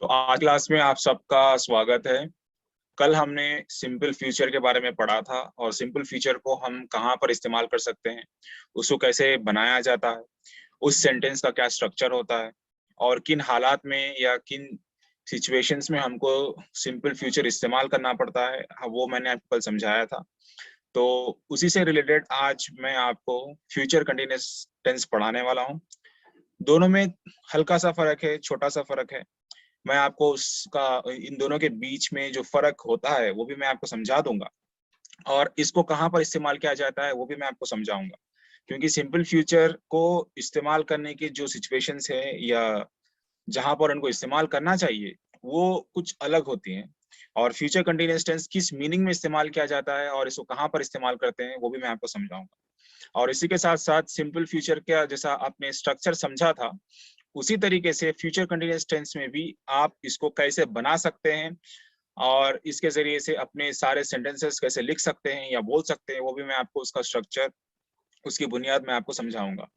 तो आज क्लास में आप सबका स्वागत है। कल हमने सिंपल फ्यूचर के बारे में पढ़ा था और सिंपल फ्यूचर को हम कहाँ पर इस्तेमाल कर सकते हैं, उसको कैसे बनाया जाता है, उस सेंटेंस का क्या स्ट्रक्चर होता है और किन हालात में या किन सिचुएशंस में हमको सिंपल फ्यूचर इस्तेमाल करना पड़ता है, वो मैंने आपको कल समझाया था। तो उसी से रिलेटेड आज मैं आपको फ्यूचर कंटिन्यूअस टेंस पढ़ाने वाला हूँ। दोनों में हल्का सा फर्क है, छोटा सा फर्क है। मैं आपको उसका इन दोनों के बीच में जो फर्क होता है वो भी मैं आपको समझा दूंगा और इसको कहाँ पर इस्तेमाल किया जाता है वो भी मैं आपको समझाऊंगा। क्योंकि सिंपल फ्यूचर को इस्तेमाल करने की जो सिचुएशंस है या जहां पर उनको इस्तेमाल करना चाहिए वो कुछ अलग होती हैं, और फ्यूचर कंटिन्यूअस टेंस किस मीनिंग में इस्तेमाल किया जाता है और इसको कहाँ पर इस्तेमाल करते हैं वो भी मैं आपको समझाऊंगा। और इसी के साथ साथ सिंपल फ्यूचर का जैसा आपने स्ट्रक्चर समझा था, उसी तरीके से फ्यूचर कंटिन्यूअस टेंस में भी आप इसको कैसे बना सकते हैं और इसके जरिए से अपने सारे सेंटेंसेस कैसे लिख सकते हैं या बोल सकते हैं, वो भी मैं आपको उसका स्ट्रक्चर, उसकी बुनियाद में आपको समझाऊंगा।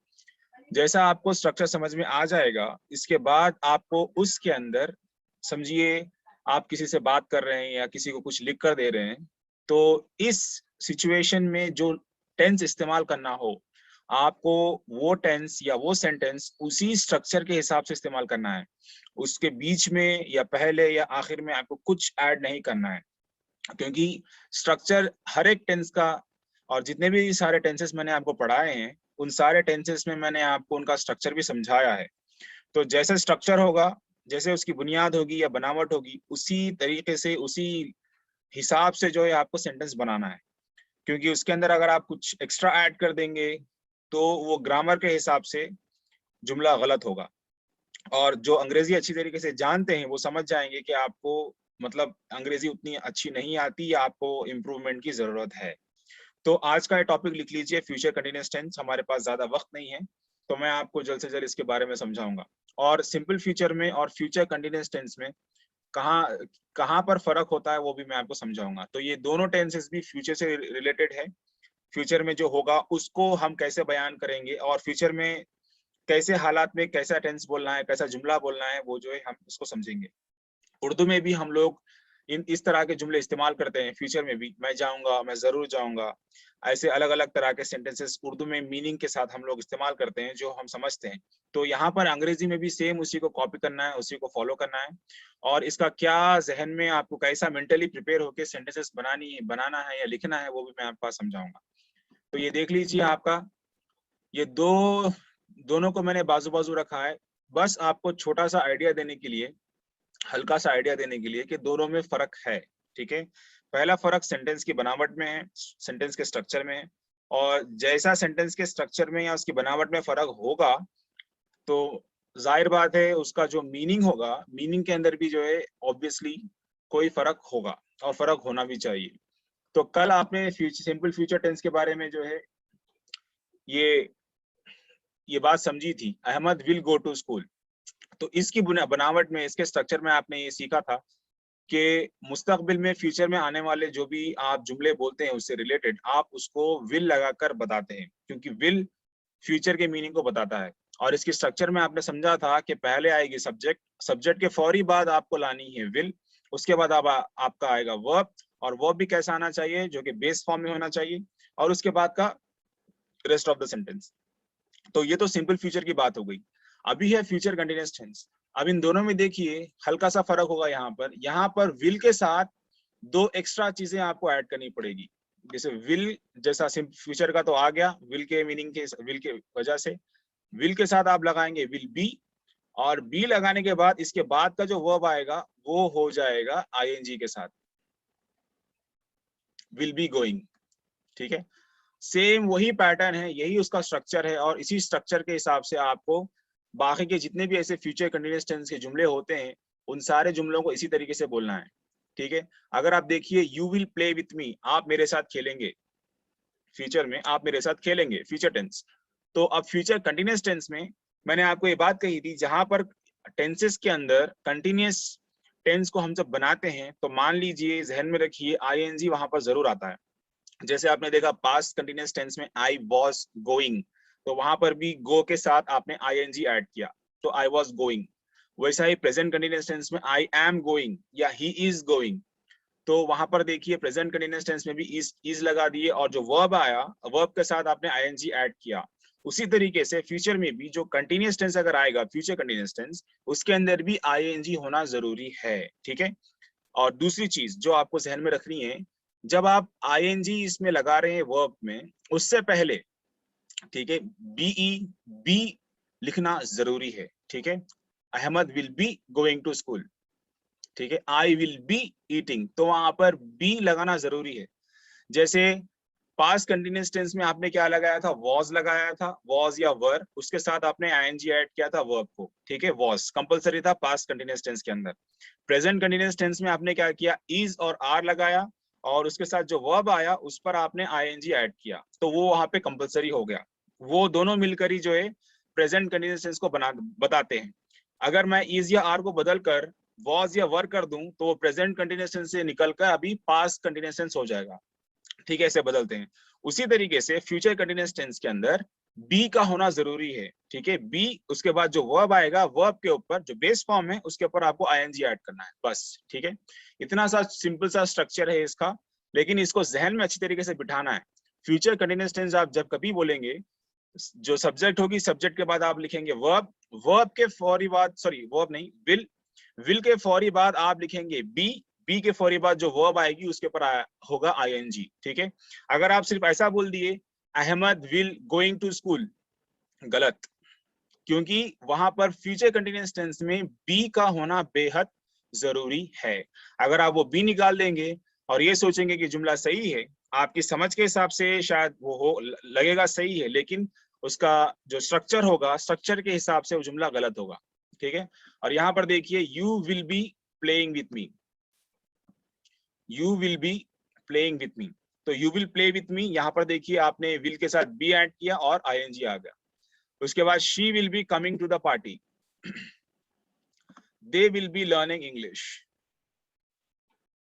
जैसा आपको स्ट्रक्चर समझ में आ जाएगा, इसके बाद आपको उसके अंदर, समझिए आप किसी से बात कर रहे हैं या किसी को कुछ लिख कर दे रहे हैं, तो इस सिचुएशन में जो टेंस इस्तेमाल करना हो, आपको वो टेंस या वो सेंटेंस उसी स्ट्रक्चर के हिसाब से इस्तेमाल करना है। उसके बीच में या पहले या आखिर में आपको कुछ ऐड नहीं करना है, क्योंकि स्ट्रक्चर हर एक टेंस का, और जितने भी सारे टेंसेस मैंने आपको पढ़ाए हैं उन सारे टेंसेस में मैंने आपको उनका स्ट्रक्चर भी समझाया है। तो जैसे स्ट्रक्चर होगा, जैसे उसकी बुनियाद होगी या बनावट होगी, उसी तरीके से उसी हिसाब से जो है आपको सेंटेंस बनाना है। क्योंकि उसके अंदर अगर आप कुछ एक्स्ट्रा ऐड कर देंगे तो वो ग्रामर के हिसाब से जुमला गलत होगा, और जो अंग्रेजी अच्छी तरीके से जानते हैं वो समझ जाएंगे कि आपको मतलब अंग्रेजी उतनी अच्छी नहीं आती या आपको इम्प्रूवमेंट की जरूरत है। तो आज का ये टॉपिक लिख लीजिए, फ्यूचर कंटिन्यूअस टेंस। हमारे पास ज्यादा वक्त नहीं है, तो मैं आपको जल्द से जल्द इसके बारे में समझाऊंगा। और सिंपल फ्यूचर में और फ्यूचर कंटिन्यूअस टेंस में कहाँ कहाँ पर फर्क होता है वो भी मैं आपको समझाऊंगा। तो ये दोनों टेंसेस भी फ्यूचर से रिलेटेड है। फ्यूचर में जो होगा उसको हम कैसे बयान करेंगे और फ्यूचर में कैसे हालात में कैसा टेंस बोलना है, कैसा जुमला बोलना है, वो जो है हम उसको समझेंगे। उर्दू में भी हम लोग इस तरह के जुमले इस्तेमाल करते हैं। फ्यूचर में भी मैं जाऊंगा, मैं जरूर जाऊंगा, ऐसे अलग अलग तरह के सेंटेंसेस उर्दू में मीनिंग के साथ हम लोग इस्तेमाल करते हैं जो हम समझते हैं। तो यहाँ पर अंग्रेजी में भी सेम उसी को कॉपी करना है, उसी को फॉलो करना है। और इसका क्या जहन में आपको कैसा मेंटली प्रिपेयर होकर सेंटेंसेस बनाना है या लिखना है, वो भी मैं आपको समझाऊंगा। तो ये देख लीजिए, आपका ये दोनों को मैंने बाजू बाजू रखा है, बस आपको छोटा सा आइडिया देने के लिए, हल्का सा आइडिया देने के लिए कि दोनों में फर्क है। ठीक है, पहला फर्क सेंटेंस की बनावट में है, सेंटेंस के स्ट्रक्चर में है। और जैसा सेंटेंस के स्ट्रक्चर में या उसकी बनावट में फर्क होगा, तो जाहिर बात है उसका जो मीनिंग होगा, मीनिंग के अंदर भी जो है ऑब्वियसली कोई फर्क होगा, और फर्क होना भी चाहिए। तो कल आपने सिंपल फ्यूचर टेंस के बारे में जो है ये ये बात समझी थी, Ahmed will go to school. तो इसकी बनावट में, इसके स्ट्रक्चर में आपने ये सीखा था कि मुस्तकबिल में, फ्यूचर में आने वाले जो भी आप जुमले बोलते हैं उससे रिलेटेड आप उसको विल लगाकर बताते हैं, क्योंकि विल फ्यूचर के मीनिंग को बताता है। और इसकी स्ट्रक्चर में आपने समझा था कि पहले आएगी सब्जेक्ट, सब्जेक्ट के फौरी बाद आपको लानी है विल, उसके बाद आपका आएगा वर्ब, और वर्ब भी कैसा आना चाहिए, जो कि बेस फॉर्म में होना चाहिए, और उसके बाद का रेस्ट ऑफ द सेंटेंस। तो ये तो सिंपल फ्यूचर की बात हो गई। अभी है फ्यूचर कंटिन्यूअस टेंस। अब इन दोनों में देखिए हल्का सा फर्क होगा। यहाँ पर विल के साथ दो एक्स्ट्रा चीजें आपको ऐड करनी पड़ेगी। जैसे विल, जैसा फ्यूचर का तो आ गया, विल के मीनिंग के, विल के वजह से विल के साथ आप लगाएंगे विल बी, और बी लगाने के बाद इसके बाद का जो वर्ब आएगा वो हो जाएगा आईएनजी के साथ, विल बी गोइंग। ठीक है, सेम वही पैटर्न है, यही उसका स्ट्रक्चर है, और इसी स्ट्रक्चर के हिसाब से आपको बाकी के जितने भी ऐसे फ्यूचर कंटिन्यूअस टेंस के जुमले होते हैं उन सारे जुमलों को इसी तरीके से बोलना है। ठीक है, अगर आप देखिए यू विल प्ले विथ मी, आप मेरे साथ खेलेंगे, फ्यूचर में आप मेरे साथ खेलेंगे, फ्यूचर टेंस। तो अब फ्यूचर कंटिन्यूअस टेंस में मैंने आपको ये बात कही थी, जहां पर टेंसेस के अंदर कंटिन्यूअस टेंस को हम जब बनाते हैं तो मान लीजिए, जहन में रखिए, आईएनजी वहां पर जरूर आता है। जैसे आपने देखा पास्ट कंटिन्यूअस टेंस में आई वाज गोइंग, तो वहां पर भी गो के साथ आपने आईएनजी ऐड किया, तो आई वाज गोइंग। वैसा ही प्रेजेंट कंटिन्यूअस टेंस में आई एम गोइंग या ही इज गोइंग, तो वहां पर देखिए प्रेजेंट कंटिन्यूअस टेंस में भी इज लगा दिए और जो वर्ब आया, वर्ब के साथ आपने आईएनजी ऐड किया। उसी तरीके से फ्यूचर में भी जो कंटिन्यूअस टेंस अगर आएगा, फ्यूचर कंटिन्यूअस टेंस, उसके अंदर भी आईएनजी होना जरूरी है, ठीक है। और दूसरी चीज जो आपको ध्यान में रखनी है, जब आप आईएनजी इसमें लगा रहे हैं वर्ब में, उससे पहले, ठीक है, बी लिखना जरूरी है, ठीक है। Ahmed will be going to school, ठीक है। आई विल बी ईटिंग, तो वहां पर बी लगाना जरूरी है। जैसे पास्ट कंटिन्यूअस टेंस में आपने क्या लगाया था, वॉज लगाया था, वॉज या वर, उसके साथ आपने आईएनजी ऐड किया था वर्ब को, ठीक है। वॉज कंपलसरी था पास्ट कंटिन्यूअस टेंस के अंदर। प्रेजेंट कंटिन्यूअस टेंस में आपने क्या किया, इज और आर लगाया और उसके साथ जो वर्ब आया उस पर आपने आईएनजी ऐड किया, तो वो वहां पे कंपलसरी हो गया। वो दोनों मिलकर ही जो है प्रेजेंट कंटिन्यूअस टेंस को बताते हैं। अगर मैं इज या आर को बदल कर वॉज या वर कर दूं तो वो प्रेजेंट कंटिन्यूअस टेंस से निकलकर अभी पास्ट कंटिन्यूअस टेंस हो जाएगा, ठीक है। ऐसे बदलते हैं। उसी तरीके से फ्यूचर कंटिन्यूअस टेंस के अंदर बी का होना जरूरी है, ठीक है। बी, उसके बाद जो वर्ब आएगा, वर्ब के ऊपर जो बेस फॉर्म है उसके ऊपर आपको आईएनजी ऐड करना है, बस, ठीक है। इतना सा सिंपल सा स्ट्रक्चर है इसका, लेकिन इसको जहन में अच्छी तरीके से बिठाना है। फ्यूचर कंटिन्यूअस टेंस आप जब कभी बोलेंगे, जो सब्जेक्ट होगी, सब्जेक्ट के बाद आप लिखेंगे वर्ब, वर्ब के फौरी बाद, सॉरी वर्ब नहीं, विल के फौरी बाद आप लिखेंगे बी, बी के फौरी बाद जो वर्ब आएगी उसके ऊपर होगा आईएनजी, ठीक है। अगर आप सिर्फ ऐसा बोल दिए Ahmed will going to school, गलत, क्योंकि वहां पर फ्यूचर कंटिन्यूअस टेंस में बी का होना बेहद जरूरी है। अगर आप वो बी निकाल देंगे और ये सोचेंगे कि जुमला सही है, आपकी समझ के हिसाब से शायद वो हो लगेगा सही है, लेकिन उसका जो स्ट्रक्चर होगा, स्ट्रक्चर के हिसाब से वो जुमला गलत होगा, ठीक है। और यहाँ पर देखिए you will be playing with me, you will be playing with me, तो you will play with me, यहाँ पर देखिए आपने विल के साथ बी ऐड किया और आईएनजी आ गया। उसके बाद she will be coming to the party, they will be learning English,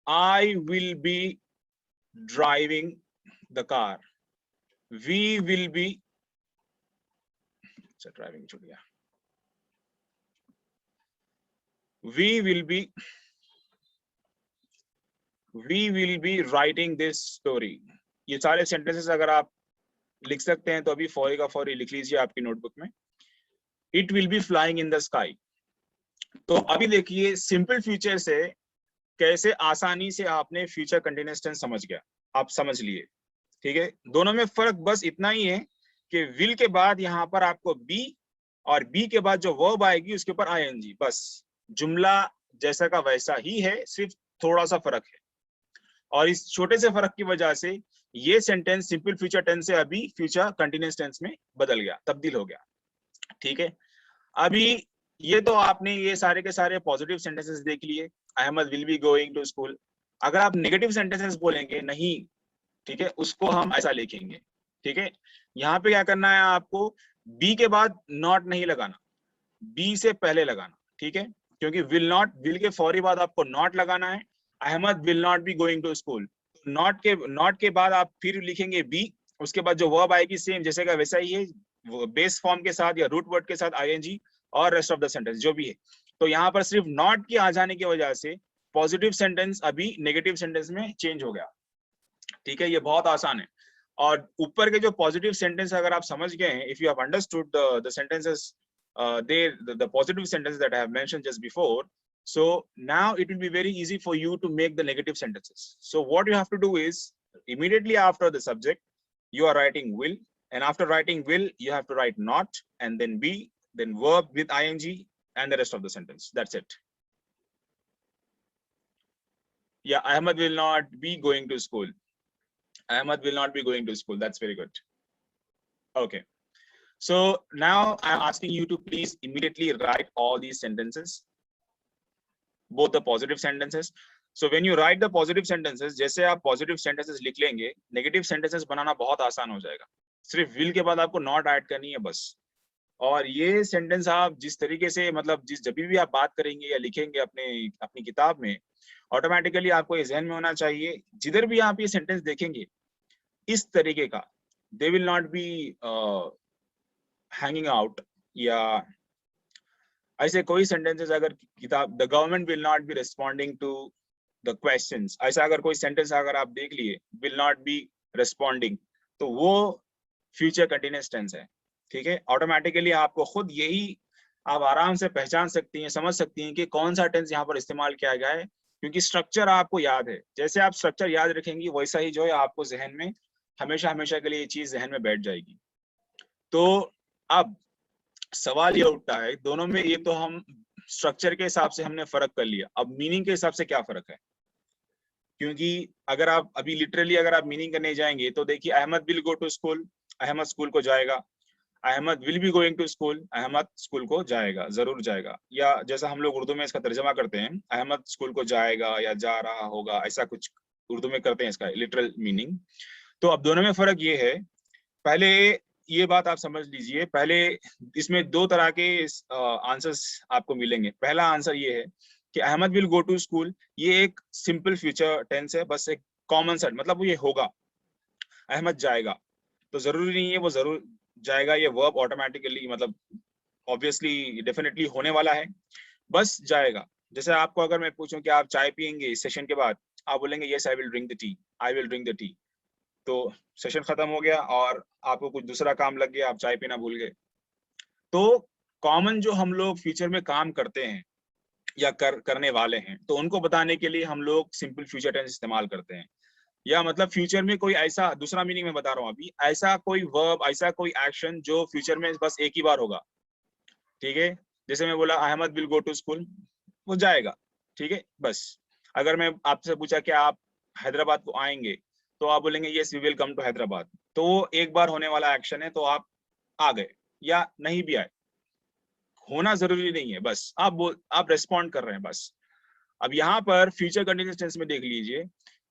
I will be driving the car, we will be, driving छूट गया, we will be writing this story. ये सारे sentences अगर आप लिख सकते हैं तो अभी फौरी का फौरी लिख लीजिए आपकी नोटबुक में। It will be flying in the sky. तो अभी देखिए सिंपल फ्यूचर से कैसे आसानी से आपने फ्यूचर कंटिन्यूअस टेंस समझ गया, आप समझ लिए, ठीक है। दोनों में फर्क बस इतना ही है कि विल के बाद यहाँ पर आपको बी और बी के बाद जो वर्ब आएगी उसके ऊपर आईएनजी, बस जुमला जैसा का वैसा ही है, सिर्फ थोड़ा सा फर्क है। और इस छोटे से फर्क की वजह से ये सेंटेंस सिंपल फ्यूचर टेंस से अभी फ्यूचर कंटिन्यूअस टेंस में बदल गया, तब्दील हो गया, ठीक है। अभी ये तो आपने ये सारे के सारे पॉजिटिव सेंटेंसेस देख लिए, Ahmed will be going to school. अगर आप नेगेटिव सेंटेंसेस बोलेंगे नहीं, ठीक है, उसको हम ऐसा लिखेंगे, ठीक है। यहाँ पे क्या करना है आपको, बी के बाद नॉट नहीं लगाना, बी से पहले लगाना, ठीक है। क्योंकि विल नॉट, विल के फौरी बाद आपको नॉट लगाना है। Ahmed will not be going to school, not के बाद आप फिर लिखेंगे बी, उसके बाद जो वर्ब आएगी सेम जैसे का वैसा ही है, बेस फॉर्म के साथ या रूट वर्ड के साथ आईएनजी और रेस्ट ऑफ द सेंटेंस जो भी है। तो यहाँ पर सिर्फ नॉट के आ जाने की वजह से पॉजिटिव सेंटेंस अभी नेगेटिव सेंटेंस में चेंज हो गया, ठीक है। ये बहुत आसान है। और ऊपर के जो पॉजिटिव सेंटेंस अगर आप समझ गए हैं, if you have understood the sentences, the positive sentences that I have mentioned just before, so now it will be very easy for you to make the negative sentences. So what you have to do is immediately after the subject you are writing will, and after writing will you have to write not, and then be, then verb with ing, and the rest of the sentence. That's it. Yeah, Ahmad will not be going to school. Ahmad will not be going to school. That's very good. Okay. So now I'm asking you to please immediately write all these sentences, both the positive sentences. So when you write the positive sentences, जैसे आप positive sentences लिख लेंगे, negative sentences बनाना बहुत आसान हो जाएगा। सिर्फ will के बाद आपको not ऐड करनी है बस। और ये सेंटेंस आप जिस तरीके से, मतलब जब भी आप बात करेंगे या लिखेंगे अपनी किताब में, ऑटोमेटिकली आपको ये ज़हन में होना चाहिए, जिधर भी आप ये सेंटेंस देखेंगे इस तरीके का, they will not be hanging out, या ऐसे कोई सेंटेंसेस अगर किताब the government will not be responding to the questions, ऐसा अगर कोई सेंटेंस अगर आप देख लिए विल नॉट बी रिस्पॉन्डिंग, तो वो फ्यूचर कंटिन्यूअस टेंस है। ठीक है, ऑटोमेटिकली आपको खुद यही आप आराम से पहचान सकती हैं, समझ सकती हैं कि कौन सा टेंस यहाँ पर इस्तेमाल किया गया है, क्योंकि स्ट्रक्चर आपको याद है। जैसे आप स्ट्रक्चर याद रखेंगी वैसा ही जो है आपको जहन में हमेशा हमेशा के लिए ये चीज जहन में बैठ जाएगी। तो अब सवाल ये उठता है, दोनों में ये तो हम स्ट्रक्चर के हिसाब से हमने फर्क कर लिया, अब मीनिंग के हिसाब से क्या फर्क है? क्योंकि अगर आप अभी लिटरली अगर आप मीनिंग करने जाएंगे तो देखिए, Ahmed will go to school, Ahmed school को जाएगा। Ahmed will be going to school, Ahmed school को जाएगा, जरूर जाएगा। या जैसा हम लोग उर्दू में इसका तर्जमा करते हैं, अहमद स्कूल को जाएगा या जा रहा होगा, ऐसा कुछ उर्दू में करते हैं इसका लिटरल मीनिंग। तो अब दोनों में फर्क ये है, पहले ये बात आप समझ लीजिए, पहले इसमें दो तरह के आंसर्स आपको मिलेंगे। पहला आंसर ये है कि Ahmed will go to school, ये एक सिंपल फ्यूचर टेंस है, बस एक कॉमन सेट, मतलब वो ये होगा, अहमद जाएगा, तो जरूरी नहीं है वो जरूर जाएगा, ये वर्ब ऑटोमेटिकली मतलब ऑब्वियसली डेफिनेटली होने वाला है, बस जाएगा। जैसे आपको अगर मैं पूछूं कि आप चाय पियेंगे इस सेशन के बाद, आप बोलेंगे yes I will drink the T, I will drink the T, तो सेशन खत्म हो गया और आपको कुछ दूसरा काम लग गया, आप चाय पीना भूल गए। तो कॉमन जो हम लोग फ्यूचर में काम करते हैं या करने वाले हैं, तो उनको बताने के लिए हम लोग सिंपल फ्यूचर टेंस इस्तेमाल करते हैं। या मतलब फ्यूचर में कोई ऐसा, दूसरा मीनिंग में बता रहा हूँ अभी, ऐसा कोई वर्ब, ऐसा कोई एक्शन जो फ्यूचर में बस एक ही बार होगा। ठीक है, जैसे मैं बोला Ahmed will go to school, वो जाएगा। ठीक है, बस। अगर मैं आपसे पूछा कि आप हैदराबाद को आएंगे, तो आप बोलेंगे yes we will come to Hyderabad, तो वो एक बार होने वाला एक्शन है, तो आप आ गए या नहीं भी आए, होना जरूरी नहीं है, बस आप रेस्पॉन्ड कर रहे हैं बस। अब यहाँ पर फ्यूचर कंटिन्यूअस टेंस में देख लीजिए,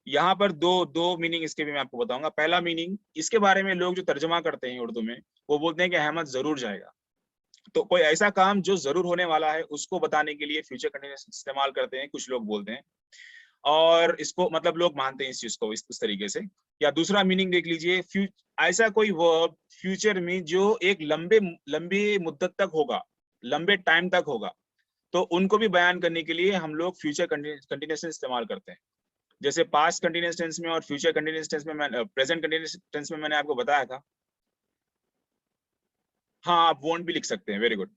यहाँ पर दो दो मीनिंग इसके भी मैं आपको बताऊंगा। पहला मीनिंग, इसके बारे में लोग जो तर्जमा करते हैं उर्दू में, वो बोलते हैं कि अहमद जरूर जाएगा। तो कोई ऐसा काम जो जरूर होने वाला है उसको बताने के लिए फ्यूचर कंटिन्यूअस इस्तेमाल करते हैं, कुछ लोग बोलते हैं, और इसको मतलब लोग मानते हैं इस चीज को इस तरीके से। या दूसरा मीनिंग देख लीजिए, ऐसा कोई वर्ब फ्यूचर में जो एक लंबे लंबी मुद्दत तक होगा, लंबे टाइम तक होगा, तो उनको भी बयान करने के लिए हम लोग फ्यूचर कंटिन्यूअस इस्तेमाल करते हैं। जैसे पास्ट कंटिन्यूअस टेंस में और फ्यूचर कंटिन्यूअस टेंस में, प्रेजेंट कंटिन्यूअस टेंस में मैंने आपको बताया था। हाँ, आप वोंट भी लिख सकते हैं, वेरी गुड।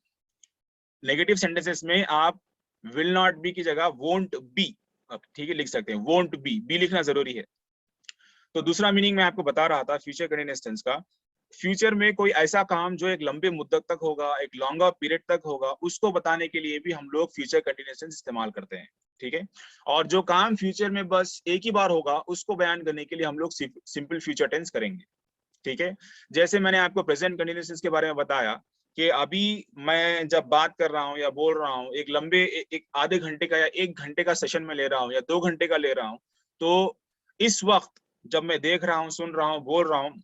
नेगेटिव सेंटेंसेस में आप विल नॉट बी की जगह वोंट बी, ठीक है, लिख सकते हैं, वोंट बी लिखना जरूरी है। तो दूसरा मीनिंग मैं आपको बता रहा था फ्यूचर कंटिन्यूअस टेंस का, फ्यूचर में कोई ऐसा काम जो एक लंबे मुद्दत तक होगा, एक लॉन्गर पीरियड तक होगा, उसको बताने के लिए भी हम लोग फ्यूचर कंटिन्यूअस टेंस इस्तेमाल करते हैं। ठीक है, और जो काम फ्यूचर में बस एक ही बार होगा, उसको बयान करने के लिए हम लोग सिंपल फ्यूचर टेंस करेंगे। ठीक है, जैसे मैंने आपको प्रेजेंट कंटिन्यूअस टेंस के बारे में बताया कि अभी मैं जब बात कर रहा हूँ या बोल रहा हूँ, एक लंबे एक आधे घंटे का या एक घंटे का सेशन में ले रहा हूँ या 2 घंटे का ले रहा हूँ, तो इस वक्त जब मैं देख रहा हूँ, सुन रहा हूँ, बोल रहा हूँ,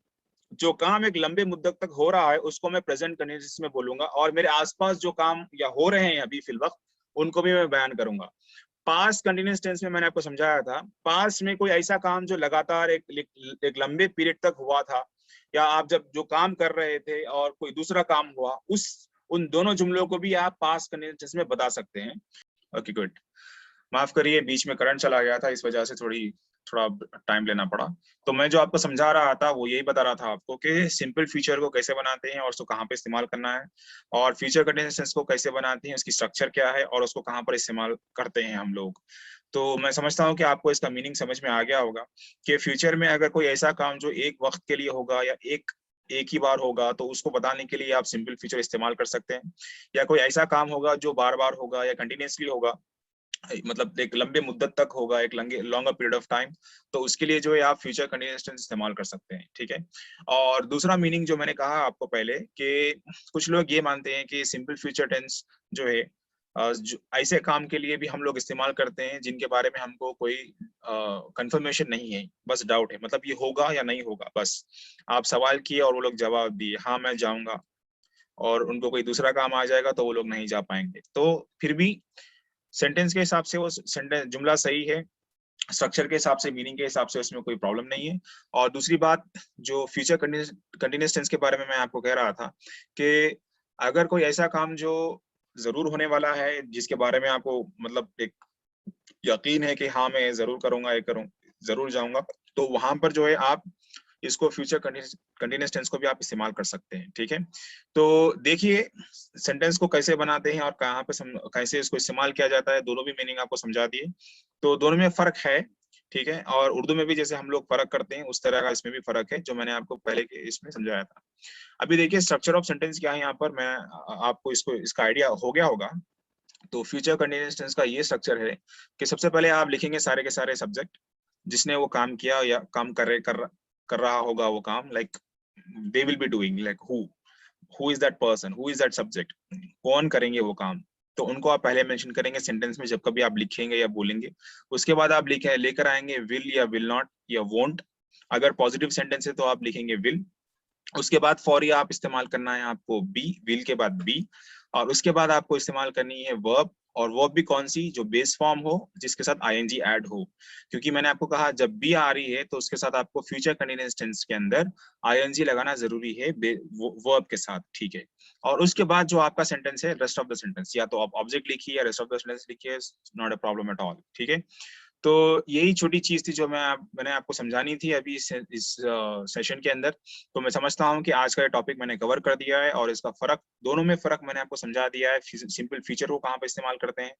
जो काम एक लंबे मुद्दत तक हो रहा है उसको मैं प्रेजेंट कंटिन्यूअस में बोलूंगा, और मेरे आसपास जो काम या हो रहे हैं अभी फिल वक्त, उनको भी मैं बयान करूंगा। पास्ट कंटिन्यूअस टेंस में मैंने आपको समझाया था, पास्ट में कोई ऐसा काम जो लगातार एक लंबे पीरियड तक हुआ था, या आप जब जो काम कर रहे थे और कोई दूसरा काम हुआ, उन दोनों जुमलों को भी आप पास्ट कंटिन्यूअस टेंस में बता सकते हैं। Okay, good. माफ करिए, बीच में करंट चला गया था, इस वजह से थोड़ा टाइम लेना पड़ा। तो मैं जो आपको समझा रहा था वो यही बता रहा था आपको कि सिंपल फीचर को कैसे बनाते हैं और उसको कहाँ पे इस्तेमाल करना है, और फ्यूचर कंटिन्यूअस को कैसे बनाते हैं, उसकी स्ट्रक्चर क्या है और उसको कहाँ पर इस्तेमाल करते हैं हम लोग। तो मैं समझता हूँ कि आपको इसका मीनिंग समझ में आ गया होगा कि फ्यूचर में अगर कोई ऐसा काम जो एक वक्त के लिए होगा या एक ही बार होगा, तो उसको बताने के लिए आप सिंपल फीचर इस्तेमाल कर सकते हैं। या कोई ऐसा काम होगा जो बार बार होगा या कंटिन्यूसली होगा, मतलब एक लंबे मुद्दत तक होगा, एक लॉन्गर पीरियड ऑफ टाइम, तो उसके लिए जो है आप फ्यूचर कंटिन्यूअस टेंस इस्तेमाल कर सकते हैं। ठीक है, और दूसरा मीनिंग जो मैंने कहा आपको पहले कि कुछ लोग ये मानते हैं कि सिंपल फ्यूचर टेंस जो है ऐसे काम के लिए भी हम लोग इस्तेमाल करते हैं जिनके बारे में हमको कोई कंफर्मेशन नहीं है, बस डाउट है, मतलब ये होगा या नहीं होगा, बस आप सवाल किए और वो लोग जवाब दिए हाँ मैं जाऊंगा, और उनको कोई दूसरा काम आ जाएगा तो वो लोग नहीं जा पाएंगे, तो फिर भी सेंटेंस के हिसाब से वो सेंटेंस जुमला सही है, स्ट्रक्चर के हिसाब से, मीनिंग के हिसाब से उसमें कोई प्रॉब्लम नहीं है। और दूसरी बात, जो फ्यूचर कंटिन्यूअस टेंस के बारे में मैं आपको कह रहा था कि अगर कोई ऐसा काम जो जरूर होने वाला है, जिसके बारे में आपको मतलब एक यकीन है कि हाँ मैं जरूर करूंगा, ये करूँ, जरूर जाऊंगा, तो वहां पर जो है आप इसको फ्यूचर कंटिन्यूअस टेंस को भी आप इस्तेमाल कर सकते हैं। ठीक है, तो देखिए सेंटेंस को कैसे बनाते हैं और कहाँ पे कैसे इसको इस्तेमाल किया जाता है, दोनों भी मीनिंग आपको समझा दिए। तो दोनों में फर्क है, ठीक है, और उर्दू में भी जैसे हम लोग फर्क करते हैं उस तरह का इसमें भी फर्क है, जो मैंने आपको पहले के इसमें समझाया था। अभी देखिए स्ट्रक्चर ऑफ सेंटेंस क्या है, यहाँ पर मैं आपको इसको इसका आइडिया हो गया होगा। तो फ्यूचर कंटिन्यूअस टेंस का ये स्ट्रक्चर है कि सबसे पहले आप लिखेंगे सारे के सारे सब्जेक्ट जिसने वो काम किया या काम कर रहा होगा वो काम, like they will be doing, like who is that person, who is that subject, कौन करेंगे वो काम, तो उनको आप पहले मेंशन करेंगे सेंटेंस में जब कभी आप लिखेंगे या बोलेंगे। उसके बाद आप लिखे लेकर आएंगे विल या विल नॉट या वोंट। अगर पॉजिटिव सेंटेंस है तो आप लिखेंगे विल। उसके बाद फॉर या आप इस्तेमाल करना है आपको बी, विल के बाद बी। और उसके बाद आपको इस्तेमाल करनी है वर्ब, और वर्ब भी कौन सी, जो बेस फॉर्म हो जिसके साथ आईएनजी ऐड हो, क्योंकि मैंने आपको कहा जब बी आ रही है तो उसके साथ आपको फ्यूचर कंटीन्यूअस टेंस के अंदर आईएनजी लगाना जरूरी है वर्ब के साथ। ठीक है, और उसके बाद जो आपका सेंटेंस है रेस्ट ऑफ द सेंटेंस, या तो आप ऑब्जेक्ट लिखिए या रेस्ट ऑफ द सेंटेंस लिखिए, not a problem at all. ठीक है, तो यही छोटी चीज थी जो मैंने आपको समझानी थी अभी इस सेशन के अंदर। तो मैं समझता हूँ कि आज का ये टॉपिक मैंने कवर कर दिया है, और इसका फर्क, दोनों में फर्क मैंने आपको समझा दिया है। सिंपल फीचर को कहाँ पे इस्तेमाल करते हैं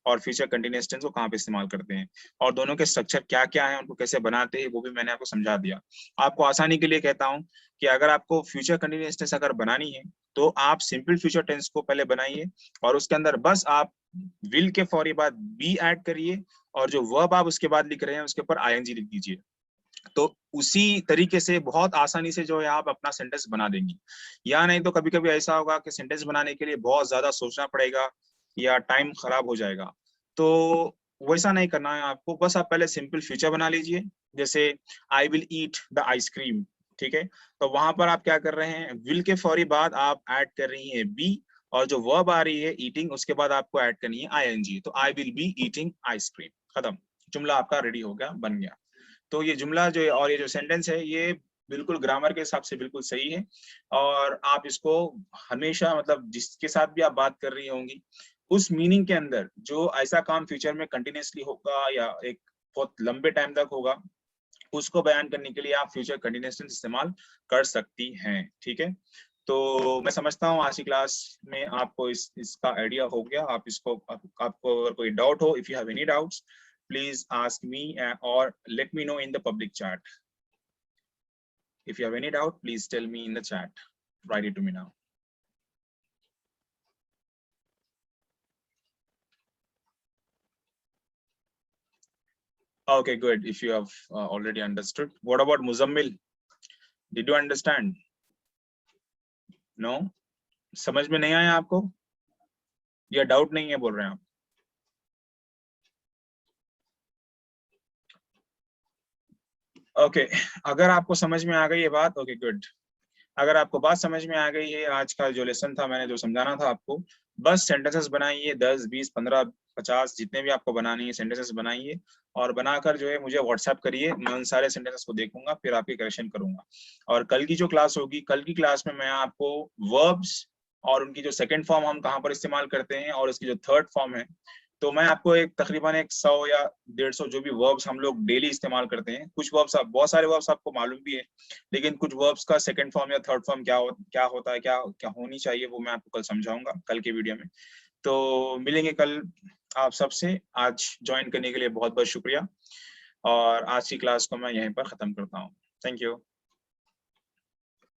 और फ्यूचर कंटीन्यूअस टेंस को कहाँ पे इस्तेमाल करते हैं, और दोनों के स्ट्रक्चर क्या क्या है, उनको कैसे बनाते हैं, वो भी मैंने आपको समझा दिया। आपको आसानी के लिए कहता हूँ कि अगर आपको फ्यूचर कंटीन्यूअस टेंस अगर बनानी है तो आप सिंपल फ्यूचर टेंस को पहले बनाइए, और उसके अंदर बस आप विल के फौरी बाद बी ऐड करिए, और जो वर्ब आप उसके बाद लिख रहे हैं उसके ऊपर आईएनजी लिख दीजिए। तो उसी तरीके से बहुत आसानी से जो है आप अपना सेंटेंस बना देंगी। या नहीं तो कभी कभी ऐसा होगा कि सेंटेंस बनाने के लिए बहुत ज्यादा सोचना पड़ेगा या टाइम खराब हो जाएगा। तो वैसा नहीं करना है आपको, बस आप पहले सिंपल फ्यूचर बना लीजिए, जैसे I will eat the ice cream. ठीक है, तो वहां पर आप क्या कर रहे हैं, विल के फौरी बाद आप ऐड कर रही हैं बी, और जो वर्ब आ रही है ईटिंग उसके बाद आपको ऐड करनी है आईएनजी, तो आई विल बी ईटिंग आइसक्रीम, खत्म, जुमला आपका रेडी हो गया, बन गया। तो ये जुमला जो है और ये जो सेंटेंस है ये बिल्कुल ग्रामर के हिसाब से बिल्कुल सही है, और आप इसको हमेशा मतलब जिसके साथ भी आप बात कर रही होंगी उस मीनिंग के अंदर, जो ऐसा काम फ्यूचर में कंटिन्यूसली होगा या एक बहुत लंबे टाइम तक होगा, उसको बयान करने के लिए आप फ्यूचर कंटिन्यूस टेंस इस्तेमाल कर सकती हैं। ठीक है, तो मैं समझता हूँ आज की क्लास में आपको इसका आइडिया हो गया। आप इसको आपको अगर कोई डाउट हो, if you have any doubts please ask me or let me know in the public chat. If you have any doubt, please tell me in the chat. Write it to me now. Okay, good. If you have already understood. What about Muzammil? Did you understand? No? समझ में नहीं आया आपको या doubt नहीं है बोल रहे हैं आप? ओके, अगर आपको समझ में आ गई ये बात, ओके गुड। अगर आपको बात समझ में आ गई है, आज का जो लेसन था मैंने जो समझाना था आपको, बस सेंटेंसेस बनाइए 10 20 15 50 जितने भी आपको बनाने हैं सेंटेंसेस बनाइए, और बनाकर जो है मुझे व्हाट्सएप करिए, मैं उन सारे सेंटेंसेस को देखूंगा फिर आपके करेक्शन करूंगा। और कल की जो क्लास होगी, कल की क्लास में मैं आपको वर्ब्स और उनकी जो सेकंड फॉर्म हम कहाँ पर इस्तेमाल करते हैं और उसकी जो थर्ड फॉर्म है, तो मैं आपको एक तकरीबन 100 या 150 जो भी वर्ब्स हम लोग डेली इस्तेमाल करते हैं, कुछ वर्ब्स आप बहुत सारे वर्ब्स आपको मालूम भी है, लेकिन कुछ वर्ब्स का सेकंड फॉर्म या थर्ड फॉर्म क्या होता है, क्या क्या होनी चाहिए, वो मैं आपको कल समझाऊंगा कल के वीडियो में। तो मिलेंगे कल आप सबसे। आज ज्वाइन करने के लिए बहुत बहुत शुक्रिया, और आज की क्लास को मैं यहीं पर खत्म करता हूँ। Thank you.